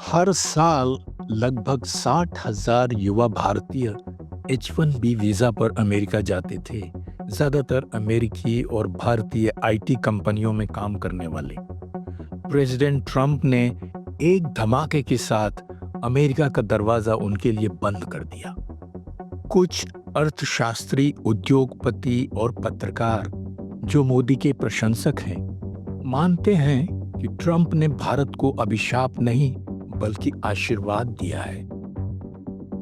हर साल लगभग 60,000 युवा भारतीय H1B वीज़ा पर अमेरिका जाते थे। ज़्यादातर अमेरिकी और भारतीय आईटी कंपनियों में काम करने वाले। प्रेसिडेंट ट्रंप ने एक धमाके के साथ अमेरिका का दरवाज़ा उनके लिए बंद कर दिया। कुछ अर्थशास्त्री, उद्योगपति और पत्रकार जो मोदी के प्रशंसक हैं, मानते हैं कि ट्रंप ने भारत को अभिशाप नहीं बल्कि आशीर्वाद दिया है।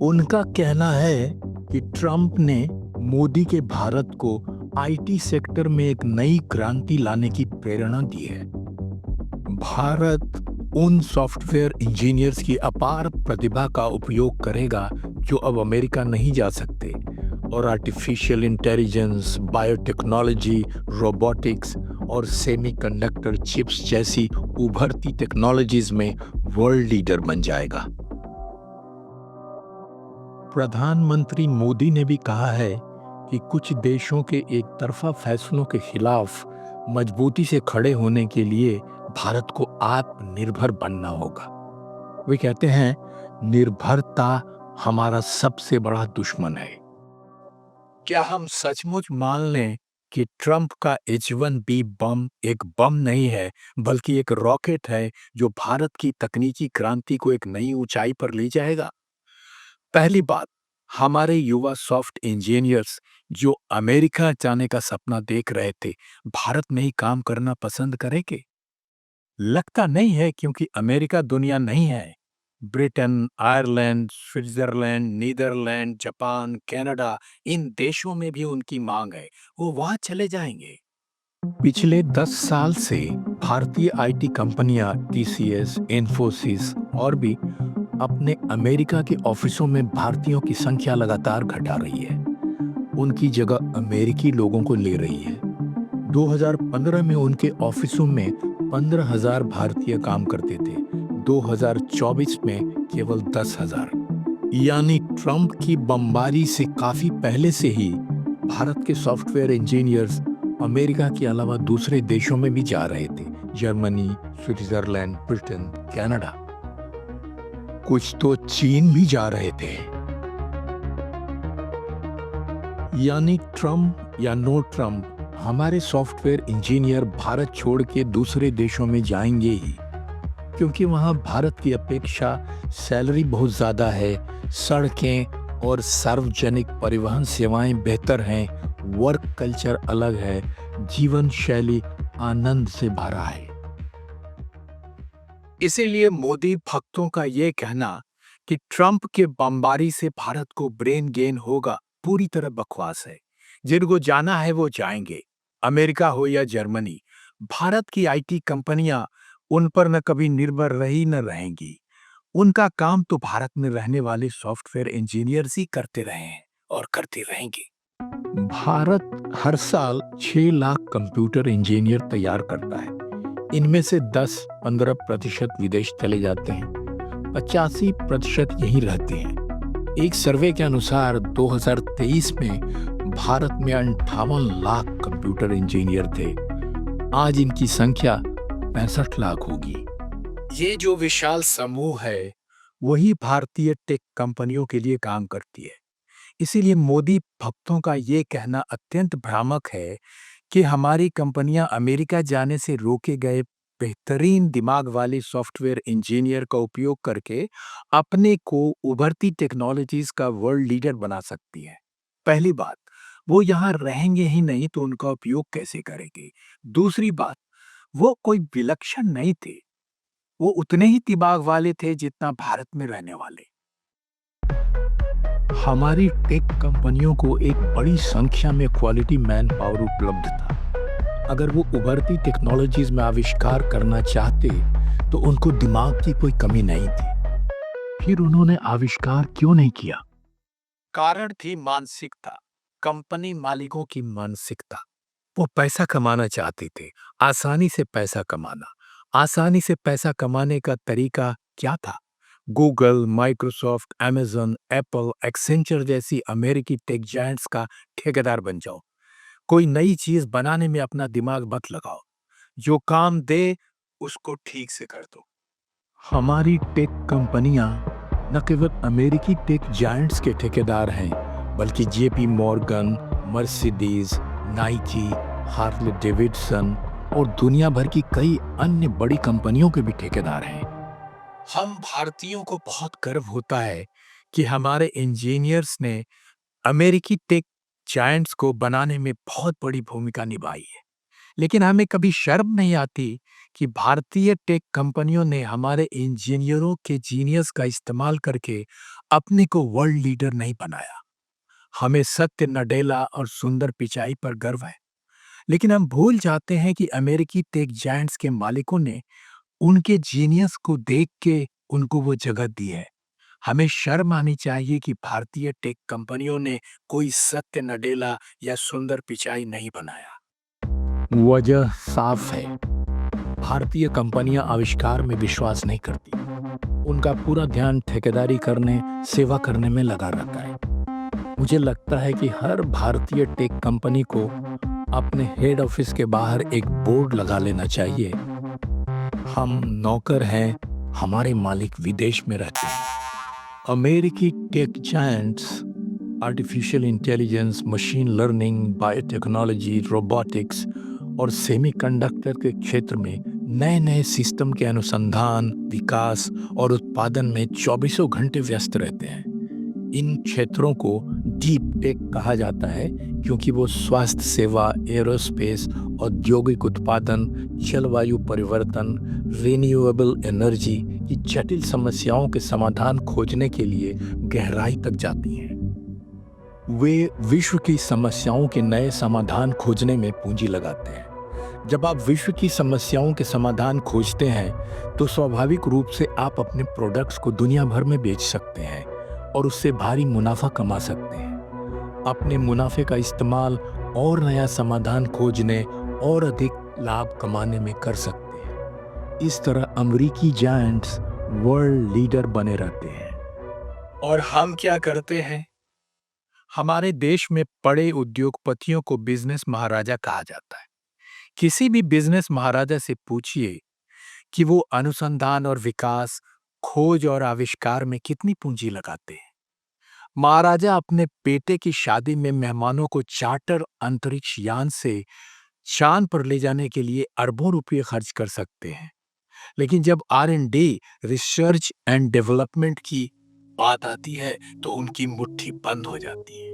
उनका कहना है कि ट्रंप ने मोदी के भारत को आईटी सेक्टर में एक नई क्रांति लाने की प्रेरणा दी है। भारत उन सॉफ्टवेयर इंजीनियर्स की अपार प्रतिभा का उपयोग करेगा जो अब अमेरिका नहीं जा सकते और आर्टिफिशियल इंटेलिजेंस, बायोटेक्नोलॉजी, रोबोटिक्स और सेमीकंडक्टर चिप्स जैसी उभरती टेक्नोलॉजीज में वर्ल्ड लीडर बन जाएगा। प्रधानमंत्री मोदी ने भी कहा है कि कुछ देशों के एक तरफा फैसलों के खिलाफ मजबूती से खड़े होने के लिए भारत को आत्मनिर्भर बनना होगा। वे कहते हैं, निर्भरता हमारा सबसे बड़ा दुश्मन है। क्या हम सचमुच मान लें कि ट्रंप का H1B बम एक बम नहीं है बल्कि एक रॉकेट है जो भारत की तकनीकी क्रांति को एक नई ऊंचाई पर ले जाएगा? पहली बात, हमारे युवा सॉफ्ट इंजीनियर्स जो अमेरिका जाने का सपना देख रहे थे, भारत में ही काम करना पसंद करेंगे? लगता नहीं है, क्योंकि अमेरिका दुनिया नहीं है। Britain, Ireland, Switzerland, Netherlands, Japan, Canada, इन देशों में भी उनकी मांग है। वो वहां चले जाएंगे। पिछले 10 साल से भारतीय आईटी कंपनियां टीसीएस, इन्फोसिस और भी अपने अमेरिका के ऑफिसों में भारतीयों की संख्या लगातार घटा रही है। उनकी जगह अमेरिकी लोगों को ले रही है। 2015 में उनके ऑफिसों में 15,000 भारतीय काम करते थे। 2024 में केवल 10,000। यानी ट्रंप की बमबारी से काफी पहले से ही भारत के सॉफ्टवेयर इंजीनियर्स अमेरिका के अलावा दूसरे देशों में भी जा रहे थे। जर्मनी, स्विट्जरलैंड, ब्रिटेन, कनाडा, कुछ तो चीन भी जा रहे थे। यानी ट्रंप या नो ट्रंप, हमारे सॉफ्टवेयर इंजीनियर भारत छोड़ के दूसरे देशों में जाएंगे ही, क्योंकि वहां भारत की अपेक्षा सैलरी बहुत ज्यादा है, सड़कें और सार्वजनिक परिवहन सेवाएं बेहतर हैं, वर्क कल्चर अलग है, जीवन शैली आनंद से भरा है। इसीलिए मोदी भक्तों का ये कहना कि ट्रंप के बमबारी से भारत को ब्रेन गेन होगा, पूरी तरह बकवास है। जिनको जाना है वो जाएंगे, अमेरिका हो या जर्मनी। भारत की आईटी कंपनियां उन पर न कभी निर्भर रही न रहेंगी। उनका काम तो भारत में रहने वाले सॉफ्टवेयर इंजीनियर्स ही करते रहे हैं और करते रहेंगे। भारत हर साल 6 लाख कंप्यूटर इंजीनियर तैयार करता है। इनमें से 10-15% विदेश चले जाते हैं, 85% यहीं रहते हैं। एक सर्वे के अनुसार 2023 में भारत में 58 लाख कंप्यूटर इंजीनियर थे। आज इनकी संख्या 65 लाख होगी। ये जो विशाल समूह है, वही भारतीय टेक कंपनियों के लिए काम करती है। इसीलिए मोदी भक्तों का ये कहना अत्यंत भ्रामक है कि हमारी कंपनियां अमेरिका जाने से रोके गए बेहतरीन दिमाग वाले सॉफ्टवेयर इंजीनियर का उपयोग करके अपने को उभरती टेक्नोलॉजीज का वर्ल्ड लीडर बना सकती है। पहली बात, वो यहाँ रहेंगे ही नहीं तो उनका उपयोग कैसे करेंगे? दूसरी बात, वो कोई विलक्षण नहीं थे, वो उतने ही दिमाग वाले थे जितना भारत में रहने वाले। हमारी टेक कंपनियों को एक बड़ी संख्या में क्वालिटी मैन पावर उपलब्ध था। अगर वो उभरती टेक्नोलॉजीज में आविष्कार करना चाहते तो उनको दिमाग की कोई कमी नहीं थी। फिर उन्होंने आविष्कार क्यों नहीं किया? कारण थी मानसिकता, कंपनी मालिकों की मानसिकता। वो पैसा कमाना चाहते थे, आसानी से पैसा कमाना। आसानी से पैसा कमाने का तरीका क्या था? Google, Microsoft, Amazon, Apple, Accenture जैसी अमेरिकी टेक जायंट्स का ठेकेदार बन जाओ। कोई नई चीज बनाने में अपना दिमाग मत लगाओ। जो काम दे उसको ठीक से कर दो। हमारी टेक कंपनियां न केवल अमेरिकी टेक जायंट्स के ठेकेदार हैं, बल्कि JP Morgan, Mercedes, Nike, Harley Davidson और दुनिया भर की कई अन्य बड़ी कंपनियों के भी ठेकेदार हैं। हम भारतीयों को बहुत गर्व होता है कि हमारे इंजीनियर्स ने अमेरिकी टेक जायंट्स को बनाने में बहुत बड़ी भूमिका निभाई है। लेकिन हमें कभी शर्म नहीं आती कि भारतीय टेक कंपनियों ने हमारे इंजीनियरों के जीनियस का इस्तेमाल करके अपने को वर्ल्ड लीडर नहीं बनाया। हमें सत्य नडेला और सुंदर पिचाई पर गर्व है, लेकिन हम भूल जाते हैं कि अमेरिकी टेक जायंट्स के मालिकों ने उनके जीनियस को देख के उनको वो जगह दी है। हमें शर्म आनी चाहिए कि भारतीय टेक कंपनियों ने कोई सत्य नडेला या सुंदर पिचाई नहीं बनाया। वजह साफ है, भारतीय कंपनियां आविष्कार में विश्वास नहीं करती। उनका पूरा ध्यान ठेकेदारी करने, सेवा करने में लगा रहता है। मुझे लगता है कि हर भारतीय टेक कंपनी को अपने हेड ऑफिस के बाहर एक बोर्ड लगा लेना चाहिए, हम नौकर हैं, हमारे मालिक विदेश में रहते हैं। अमेरिकी tech giants artificial intelligence, machine learning, biotechnology, robotics और सेमीकंडक्टर के क्षेत्र में नए नए सिस्टम के अनुसंधान, विकास और उत्पादन में चौबीसों घंटे व्यस्त रहते हैं। इन क्षेत्रों को डीप टेक कहा जाता है क्योंकि वो स्वास्थ्य सेवा, एरोस्पेस, औद्योगिक उत्पादन, जलवायु परिवर्तन, रिन्यूएबल एनर्जी की जटिल समस्याओं के समाधान खोजने के लिए गहराई तक जाती हैं। वे विश्व की समस्याओं के नए समाधान खोजने में पूंजी लगाते हैं। जब आप विश्व की समस्याओं के समाधान खोजते हैं तो स्वाभाविक रूप से आप अपने प्रोडक्ट्स को दुनिया भर में बेच सकते हैं और उससे भारी मुनाफा कमा सकते हैं। अपने मुनाफे का इस्तेमाल और नया समाधान खोजने और अधिक लाभ कमाने में कर सकते हैं। इस तरह अमेरिकी जायंट्स वर्ल्ड लीडर बने रहते हैं। और हम क्या करते हैं? हमारे देश में बड़े उद्योगपतियों को बिजनेस महाराजा कहा जाता है। किसी भी बिजनेस महाराजा से पूछिए कि वो अनुसंधान और विकास, खोज और आविष्कार में कितनी पूंजी लगाते हैं। महाराजा अपने बेटे की शादी में मेहमानों को चार्टर अंतरिक्ष यान से चांद पर ले जाने के लिए अरबों रुपये खर्च कर सकते हैं, लेकिन जब R&D, रिसर्च एंड डेवलपमेंट की बात आती है तो उनकी मुट्ठी बंद हो जाती है।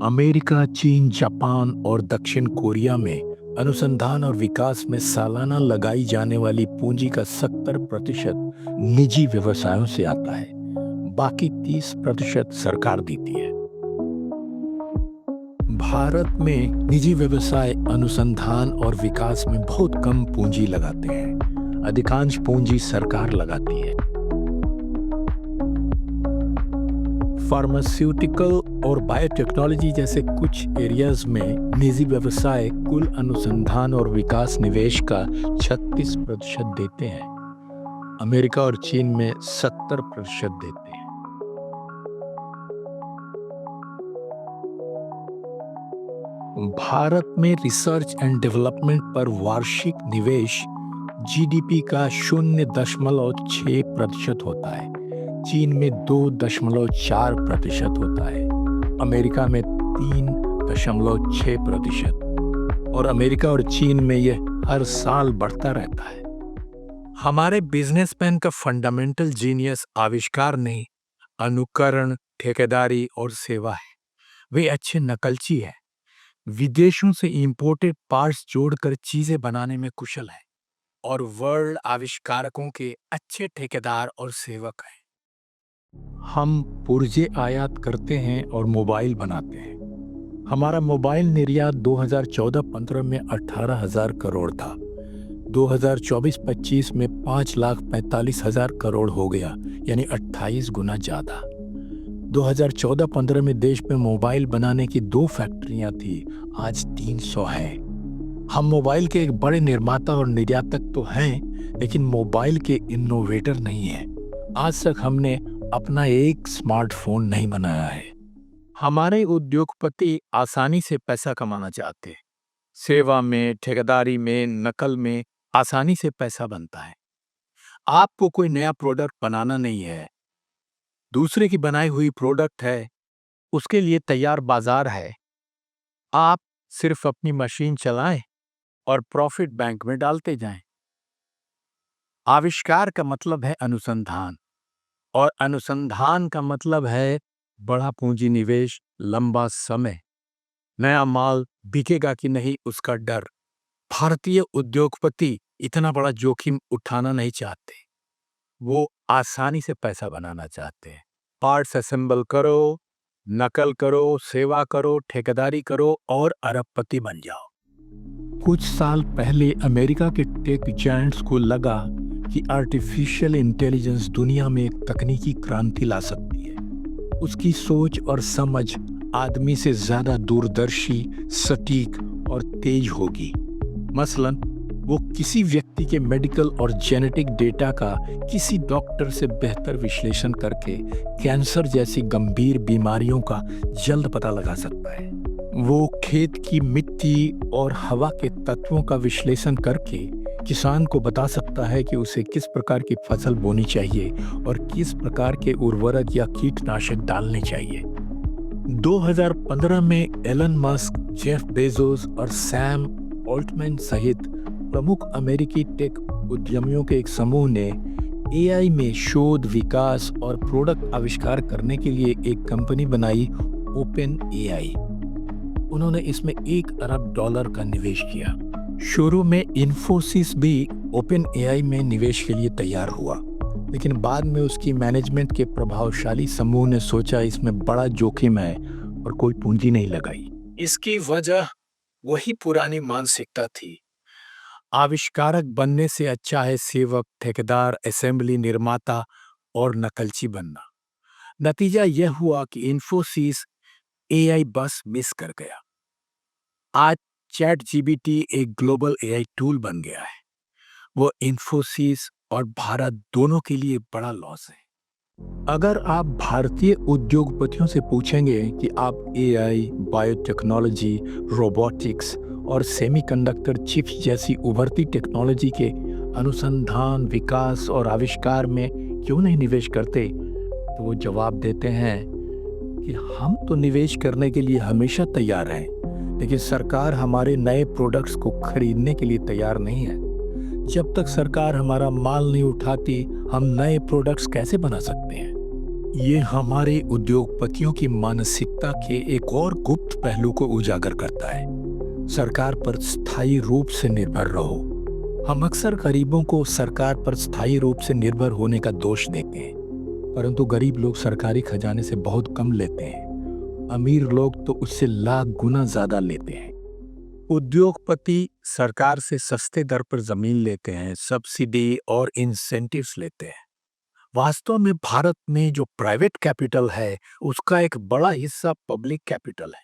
अमेरिका, चीन, जापान और दक्षिण कोरिया में अनुसंधान और विकास में सालाना लगाई जाने वाली पूंजी का 70% निजी व्यवसायों से आता है, बाकी 30% सरकार देती है। भारत में निजी व्यवसाय अनुसंधान और विकास में बहुत कम पूंजी लगाते हैं। अधिकांश पूंजी सरकार लगाती है। फार्मास्यूटिकल और बायोटेक्नोलॉजी जैसे कुछ एरियाज में निजी व्यवसाय कुल अनुसंधान और विकास निवेश का 36% देते हैं। अमेरिका और चीन में 70% देते हैं। भारत में रिसर्च एंड डेवलपमेंट पर वार्षिक निवेश जीडीपी का 0.6% होता है। चीन में 2.4% होता है। अमेरिका में 3.6% और अमेरिका और चीन में यह हर साल बढ़ता रहता है। हमारे बिजनेसमैन का फंडामेंटल जीनियस आविष्कार नहीं, अनुकरण, ठेकेदारी और सेवा है। वे अच्छे नकलची हैं। विदेशों से इंपोर्टेड पार्ट्स जोड़कर चीजें बनाने में कुशल हैं और वर्ल्ड आविष्कारकों के अच्छे ठेकेदार और सेवक हैं। हम पुर्जे आयात करते हैं और मोबाइल बनाते हैं। हमारा मोबाइल निर्यात 2014-15 में 18,000 करोड़ था। 2024-25 में 5,45,000 करोड़ हो गया, यानी 28 गुना ज़्यादा। 2014-15 में देश में मोबाइल बनाने की 2 फैक्ट्रियां थी, आज 300 हैं। हम मोबाइल के एक बड़े निर्माता और निर्यातक तो हैं, लेकिन मोबाइल के इनोवेटर नहीं हैं। आज तक हमने अपना एक स्मार्टफोन नहीं बनाया है। हमारे उद्योगपति आसानी से पैसा कमाना चाहते हैं। सेवा में, ठेकेदारी में, नकल में आसानी से पैसा बनता है। आपको कोई नया प्रोडक्ट बनाना नहीं है, दूसरे की बनाई हुई प्रोडक्ट है, उसके लिए तैयार बाजार है। आप सिर्फ अपनी मशीन चलाएं और प्रॉफिट बैंक में डालते जाएं। आविष्कार का मतलब है अनुसंधान, और अनुसंधान का मतलब है बड़ा पूंजी निवेश, लंबा समय। नया माल बिकेगा कि नहीं उसका डर। भारतीय उद्योगपति इतना बड़ा जोखिम उठाना नहीं चाहते। वो आसानी से पैसा बनाना चाहते हैं। पार्ट्स असेंबल करो, नकल करो, सेवा करो, ठेकेदारी करो और अरबपति बन जाओ। कुछ साल पहले अमेरिका के टेक जायंट्स को लगा कि आर्टिफिशियल इंटेलिजेंस दुनिया में एक तकनीकी क्रांति ला सकती है। उसकी सोच और समझ आदमी से ज्यादा दूरदर्शी, सटीक और तेज होगी। मसलन वो किसी व्यक्ति के मेडिकल और जेनेटिक डेटा का किसी डॉक्टर से बेहतर विश्लेषण करके कैंसर जैसी गंभीर बीमारियों का जल्द पता लगा सकता है। वो खेत की मिट्टी और हवा के तत्वों का विश्लेषण करके किसान को बता सकता है कि उसे किस प्रकार की फसल बोनी चाहिए और किस प्रकार के उर्वरक या कीटनाशक डालने चाहिए। 2015 में एलन मस्क, जेफ बेजोस और सैम ऑल्टमैन सहित प्रमुख अमेरिकी टेक उद्यमियों के एक समूह ने एआई में शोध, विकास और प्रोडक्ट आविष्कार करने के लिए एक कंपनी बनाई, ओपन एआई। उन्होंने इसमें $1 अरब का निवेश किया। शुरू में इन्फोसिस भी ओपन एआई में निवेश के लिए तैयार हुआ, लेकिन बाद में उसकी मैनेजमेंट के प्रभावशाली समूह ने सोचा इसमें बड़ा जोखिम है और कोई पूंजी नहीं लगाई। इसकी वजह वही पुरानी मानसिकता थी, आविष्कारक बनने से अच्छा है सेवक, ठेकेदार, असेंबली निर्माता और नकलची बनना। नतीजा यह हुआ कि इन्फोसिस एआई बस मिस कर गया। आज चैट जीपीटी एक ग्लोबल एआई टूल बन गया है। वो इन्फोसिस और भारत दोनों के लिए बड़ा लॉस है। अगर आप भारतीय उद्योगपतियों से पूछेंगे कि आप एआई, बायोटेक्नोलॉजी, रोबोटिक्स और सेमीकंडक्टर चिप्स जैसी उभरती टेक्नोलॉजी के अनुसंधान, विकास और आविष्कार में क्यों नहीं निवेश करते, तो वो जवाब देते हैं कि हम तो निवेश करने के लिए हमेशा तैयार हैं, लेकिन सरकार हमारे नए प्रोडक्ट्स को खरीदने के लिए तैयार नहीं है। जब तक सरकार हमारा माल नहीं उठाती, हम नए प्रोडक्ट्स कैसे बना सकते हैं? ये हमारे उद्योगपतियों की मानसिकता के एक और गुप्त पहलू को उजागर करता है। सरकार पर स्थायी रूप से निर्भर रहो। हम अक्सर गरीबों को सरकार पर स्थायी रूप से निर्भर होने का दोष देते हैं, परंतु गरीब लोग सरकारी खजाने से बहुत कम लेते हैं। अमीर लोग तो उससे लाख गुना ज्यादा लेते हैं। उद्योगपति सरकार से सस्ते दर पर जमीन लेते हैं, सब्सिडी और इंसेंटिव्स लेते हैं। वास्तव में भारत में जो प्राइवेट कैपिटल है, उसका एक बड़ा हिस्सा पब्लिक कैपिटल है।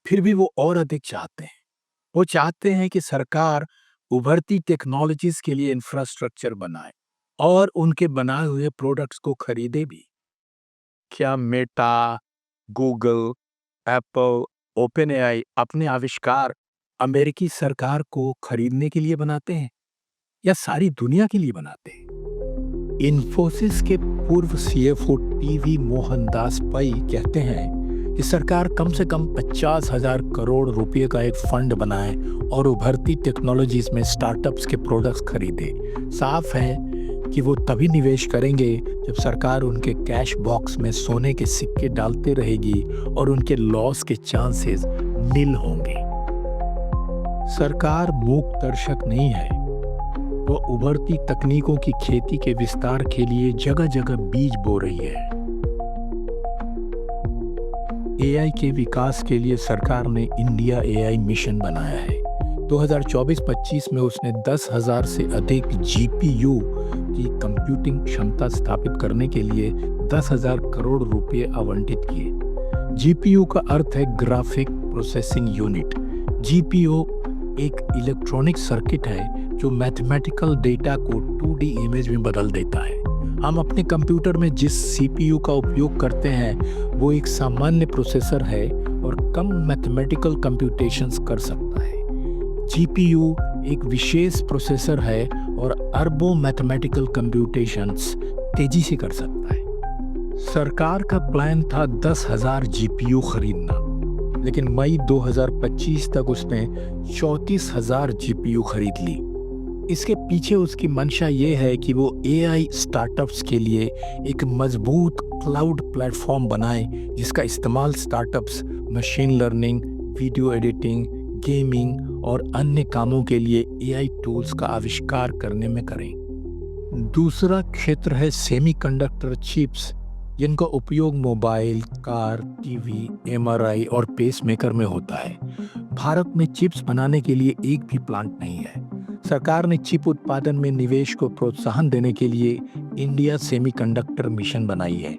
फिर भी वो और अधिक चाहते हैं। वो चाहते हैं कि सरकार उभरती टेक्नोलॉजीज के लिए इंफ्रास्ट्रक्चर बनाए और उनके बनाए हुए प्रोडक्ट्स को खरीदे भी। क्या Meta, Google, Apple, open AI अपने आविष्कार अमेरिकी सरकार को खरीदने के लिए बनाते हैं या सारी दुनिया के लिए बनाते हैं? इन्फोसिस के पूर्व सीएफओ टीवी मोहनदास पै कहते हैं कि सरकार कम से कम 50,000 करोड़ रुपए का एक फंड बनाए और उभरती टेक्नोलॉजीज में स्टार्टअप्स के प्रोडक्ट्स खरीदे। साफ है कि वो तभी निवेश करेंगे जब सरकार उनके कैश बॉक्स में सोने के सिक्के डालते रहेगी और उनके लॉस के चांसेस नील होंगे। सरकार मूक दर्शक नहीं है। वो उभरती तकनीकों की खेती के विस्तार के लिए जगह जगह बीज बो रही है। एआई के विकास के लिए सरकार ने इंडिया एआई मिशन बनाया है। 2024-25 में उसने 10,000 से अधिक जीपीयू की कंप्यूटिंग क्षमता स्थापित करने के लिए 10,000 करोड़ रुपए आवंटित किए। जीपीयू का अर्थ है ग्राफिक प्रोसेसिंग यूनिट। जीपीयू एक इलेक्ट्रॉनिक सर्किट है जो मैथमेटिकल डेटा को 2D इमेज में बदल देता है। हम अपने कंप्यूटर में जिस सीपीयू का उपयोग करते हैं वो एक सामान्य प्रोसेसर है और कम मैथमेटिकल कंप्यूटेशंस कर सकता है। जीपीयू एक विशेष प्रोसेसर है और अरबों मैथमेटिकल कंप्यूटेशंस तेजी से कर सकता है। सरकार का प्लान था 10,000 जीपीयू खरीदना, लेकिन मई 2025 तक उसने 34,000 जीपीयू खरीद ली। इसके पीछे उसकी मंशा ये है कि वो एआई स्टार्टअप्स के लिए एक मजबूत क्लाउड प्लेटफॉर्म बनाए, जिसका इस्तेमाल startups machine learning, video editing, gaming और अन्य कामों के लिए एआई टूल्स का आविष्कार करने में करें। दूसरा क्षेत्र है सेमीकंडक्टर चिप्स, जिनका उपयोग मोबाइल, कार, टीवी, एमआरआई और पेसमेकर में होता है। भारत में चिप्स बनाने के लिए एक भी प्लांट नहीं है। सरकार ने चिप उत्पादन में निवेश को प्रोत्साहन देने के लिए इंडिया सेमीकंडक्टर मिशन बनाई है।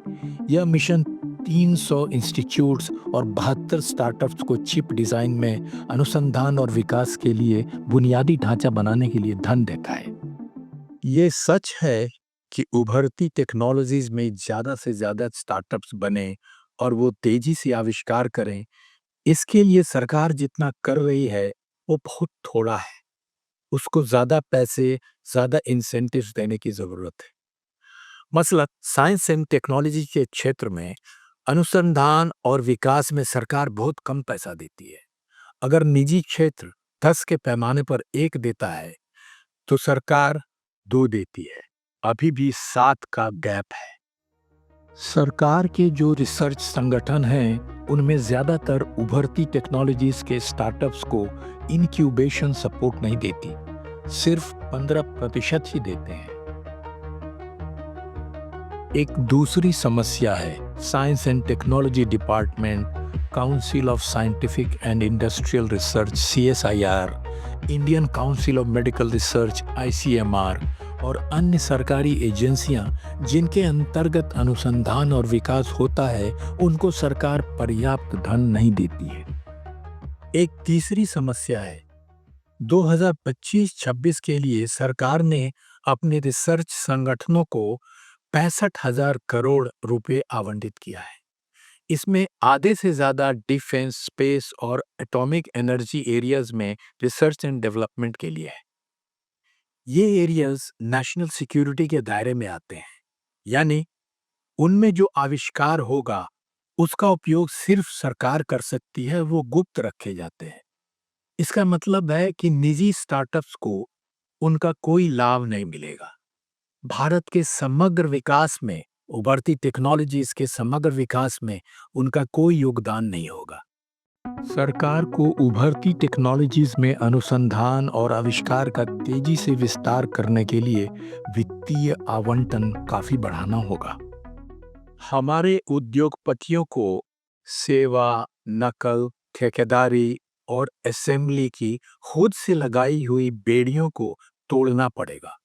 यह मिशन 300 इंस्टीट्यूट्स और 72 स्टार्टअप्स को चिप डिजाइन में अनुसंधान और विकास के लिए बुनियादी ढांचा बनाने के लिए धन देता है। ये सच है कि उभरती टेक्नोलॉजीज में ज़्यादा से ज़्यादा स्टार्टअप्स बने और वो तेजी से आविष्कार करें। इसके लिए सरकार जितना कर रही है वो बहुत थोड़ा है। उसको ज़्यादा पैसे, ज़्यादा इंसेंटिव्स देने की ज़रूरत है। मसलन साइंस एंड टेक्नोलॉजी के क्षेत्र में अनुसंधान और विकास में सरकार बहुत कम पैसा देती है। अगर निजी क्षेत्र 10 के पैमाने पर 1 देता है, तो सरकार 2 देती है। अभी भी 7 का गैप है। सरकार के जो रिसर्च संगठन हैं, उनमें ज़्यादातर उभरती टेक्नोलॉजीज के स्टार्टअप्स को इनक्यूबेशन सपोर्ट नहीं देती, सिर्फ 15% ही देते हैं। एक दूसरी समस्या है science and technology department, council of scientific and industrial research CSIR, Indian council of medical research ICMR और अन्य सरकारी एजेंसियां जिनके अंतर्गत अनुसंधान और विकास होता है, उनको सरकार पर्याप्त धन नहीं देती है। एक तीसरी समस्या है 2025-26 के लिए सरकार ने अपने रिसर्च संगठनों को 65,000 करोड़ रुपए आवंटित किया है। इसमें आधे से ज़्यादा डिफेंस, स्पेस और एटॉमिक एनर्जी एरियाज में रिसर्च एंड डेवलपमेंट के लिए है। ये एरियाज नेशनल सिक्योरिटी के दायरे में आते हैं, यानी उनमें जो आविष्कार होगा उसका उपयोग सिर्फ सरकार कर सकती है, वो गुप्त रखे जाते हैं। इसका मतलब है कि निजी स्टार्टअप्स को उनका कोई लाभ नहीं मिलेगा। भारत के समग्र विकास में, उभरती टेक्नोलॉजीज के समग्र विकास में उनका कोई योगदान नहीं होगा। सरकार को उभरती टेक्नोलॉजीज में अनुसंधान और आविष्कार का तेजी से विस्तार करने के लिए वित्तीय आवंटन काफी बढ़ाना होगा। हमारे उद्योगपतियों को सेवा, नकल, ठेकेदारी और असेंबली की खुद से लगाई हुई बेड़ियों को तोड़ना पड़ेगा।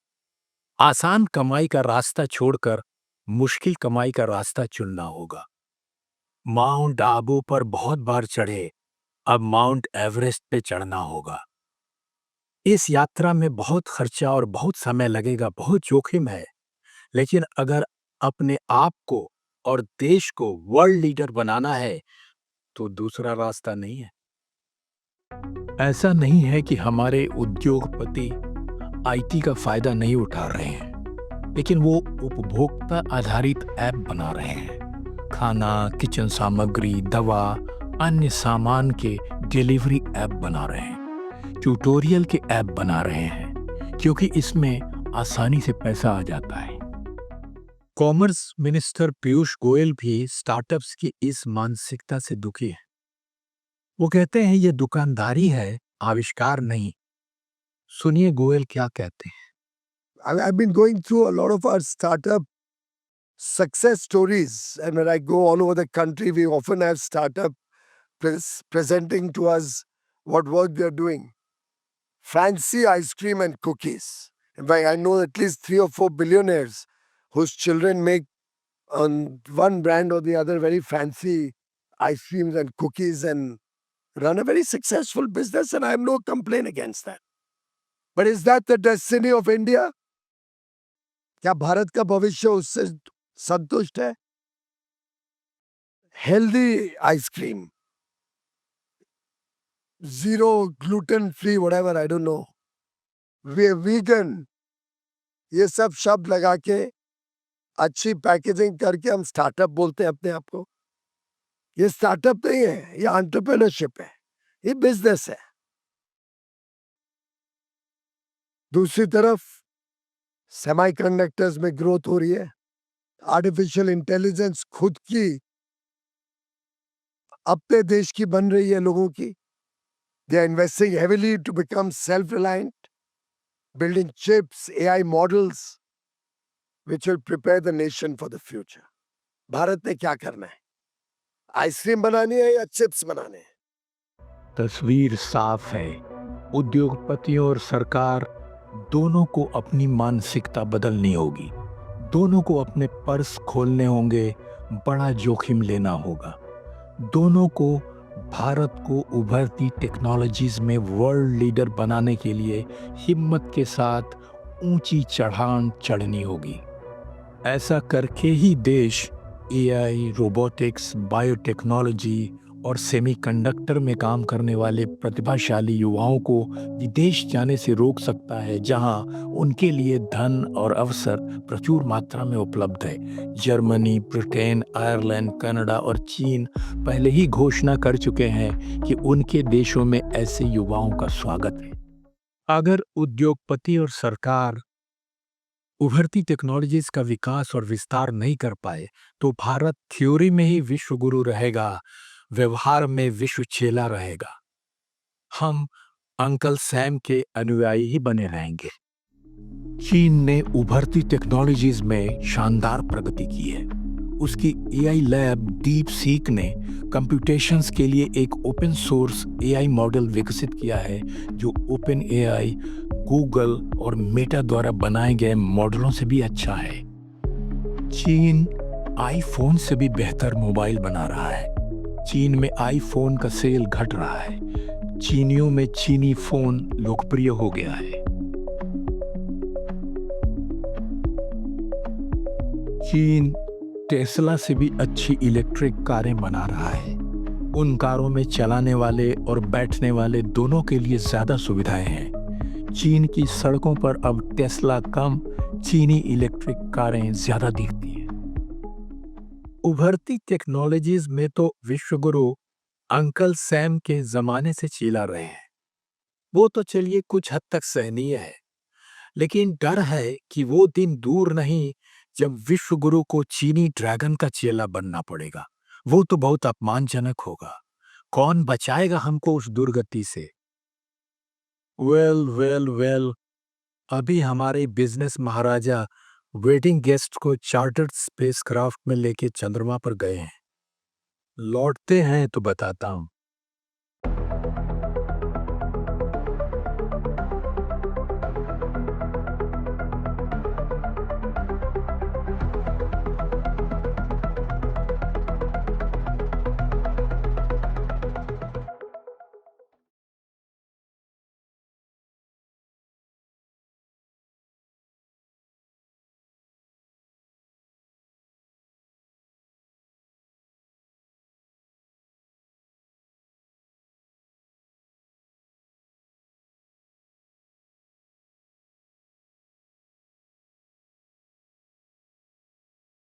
आसान कमाई का रास्ता छोड़कर मुश्किल कमाई का रास्ता चुनना होगा। माउंट आबू पर बहुत बार चढ़े, अब माउंट एवरेस्ट पे चढ़ना होगा। इस यात्रा में बहुत खर्चा और बहुत समय लगेगा, बहुत जोखिम है, लेकिन अगर अपने आप को और देश को वर्ल्ड लीडर बनाना है तो दूसरा रास्ता नहीं है। ऐसा नहीं है कि हमारे उद्योगपति आईटी का फायदा नहीं उठा रहे हैं, लेकिन वो उपभोक्ता आधारित ऐप बना रहे हैं। खाना, किचन सामग्री, दवा, अन्य सामान के डिलीवरी ऐप बना रहे हैं, ट्यूटोरियल के ऐप बना रहे हैं, क्योंकि इसमें आसानी से पैसा आ जाता है। कॉमर्स मिनिस्टर पीयूष गोयल भी स्टार्टअप्स की इस मानसिकता से दुखी है। वो कहते हैं ये दुकानदारी है, आविष्कार नहीं। सुनिए गोयल क्या कहते हैं। I've been going through a lot of our startup success stories, and when I go all over the country, we often have startup presenting to us what work they're doing. Fancy ice cream and cookies. In fact, I know at least 3 or 4 billionaires whose children make on one brand or the other very fancy ice creams and cookies and run a very successful business, and I have no complaint against that. But is that the destiny of India? क्या भारत का भविष्य उससे संतुष्ट है? Healthy ice cream, zero gluten free, whatever, I don't know. We're vegan, ये सब शब्द लगा के अच्छी पैकेजिंग करके हम स्टार्टअप बोलते हैं अपने आप को। ये स्टार्टअप नहीं है, ये एंटरप्रेन्योरशिप है, ये बिजनेस है। दूसरी तरफ सेमीकंडक्टर्स में ग्रोथ हो रही है, आर्टिफिशियल इंटेलिजेंस खुद की अपने देश की बन रही है लोगों की। They are investing heavily to become self reliant, building chips, AI models, which will prepare the nation for the future. Bharat ने क्या करना है? आइसक्रीम बनानी है या चिप्स बनाने हैं? तस्वीर साफ है। उद्योगपतियों और सरकार दोनों को अपनी मानसिकता बदलनी होगी। दोनों को अपने पर्स खोलने होंगे, बड़ा जोखिम लेना होगा। दोनों को भारत को उभरती टेक्नोलॉजीज में वर्ल्ड लीडर बनाने के लिए हिम्मत के साथ ऊंची चढ़ान चढ़नी होगी। ऐसा करके ही देश एआई, रोबोटिक्स, बायोटेक्नोलॉजी और सेमीकंडक्टर में काम करने वाले प्रतिभाशाली युवाओं को विदेश जाने से रोक सकता है, जहां उनके लिए धन और अवसर प्रचुर मात्रा में उपलब्ध है। जर्मनी, ब्रिटेन, आयरलैंड, कनाडा और चीन पहले ही घोषणा कर चुके हैं कि उनके देशों में ऐसे युवाओं का स्वागत है। अगर उद्योगपति और सरकार उभरती टेक्नोलॉजीज का विकास और विस्तार नहीं कर पाए, तो भारत थ्योरी में ही विश्व गुरु रहेगा, व्यवहार में विश्व चेला रहेगा। हम अंकल सैम के अनुयायी ही बने रहेंगे। चीन ने उभरती टेक्नोलॉजीज में शानदार प्रगति की है। उसकी एआई लैब डीप सीक ने कंप्यूटेशंस के लिए एक ओपन सोर्स एआई मॉडल विकसित किया है, जो ओपन एआई, गूगल और मेटा द्वारा बनाए गए मॉडलों से भी अच्छा है। चीन आईफोन से भी बेहतर मोबाइल बना रहा है। चीन में आईफोन का सेल घट रहा है। चीनियों में चीनी फोन लोकप्रिय हो गया है। चीन टेस्ला से भी अच्छी इलेक्ट्रिक कारें बना रहा है। उन कारों में चलाने वाले और बैठने वाले दोनों के लिए ज्यादा सुविधाएं हैं। चीन की सड़कों पर अब टेस्ला कम, चीनी इलेक्ट्रिक कारें ज्यादा दिखती हैं। उभरती टेक्नोलॉजीज में तो विश्वगुरु अंकल सैम के जमाने से चीला रहे हैं। वो तो चलिए कुछ हद तक सहनीय है, लेकिन डर है कि वो दिन दूर नहीं जब विश्वगुरु को चीनी ड्रैगन का चेला बनना पड़ेगा। वो तो बहुत अपमानजनक होगा। कौन बचाएगा हमको उस दुर्गति से? वेल, अभी हमारे बिजनेस महाराजा वेडिंग गेस्ट को चार्टर्ड स्पेसक्राफ्ट में लेके चंद्रमा पर गए हैं। लौटते हैं तो बताता हूँ।